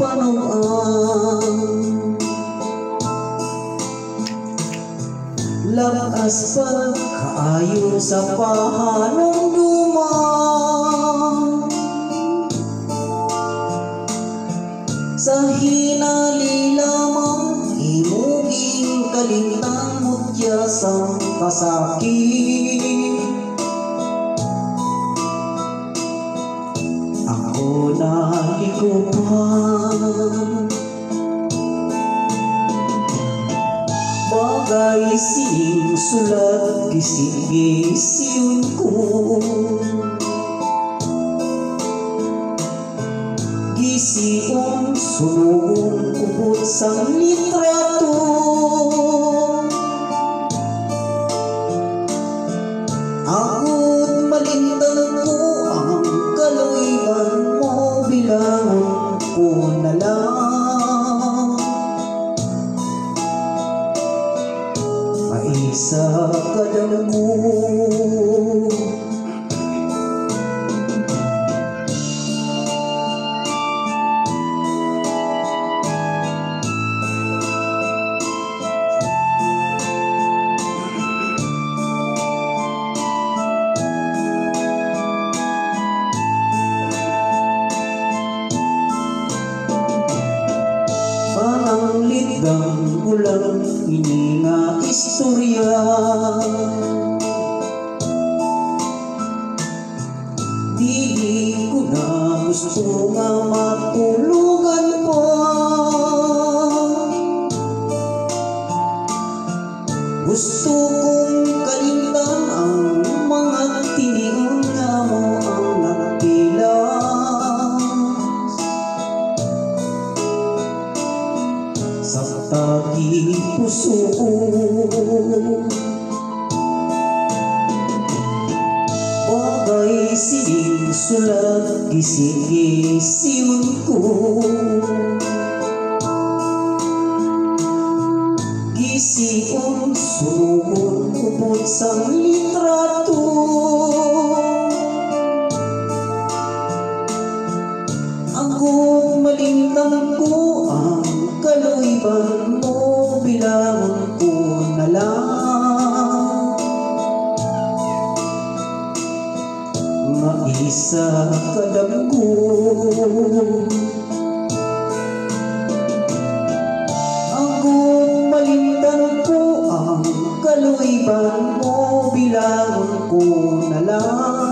panuan. Lakas pa kaayo sa pahanong duman, sa hinali lamang imuging kalintang mutyasang kasakit. Ako na likupan, bagay sining sulat gising-gising ko, gising sunong ubot sang litrato. Ako't malintang ko ang kaluiban mo, bilangon ko na lang. Maisa ka lang mo, parang lidang ulang ini nga istorya. Di ko na gusto nga matulugan pa, gusto kong kalimtan ang mga tining nga mo ang nagpilas sa tagi puso ko. Bagay sining sulat gising-gising ko, gising sunong ubot sang litrato. Ako't malintang ko ang kaluiban mo, bilangon ko na lang. Maisa kadam ko, ako't malintang ko ang kaluiban mo, bilangon ko na lang.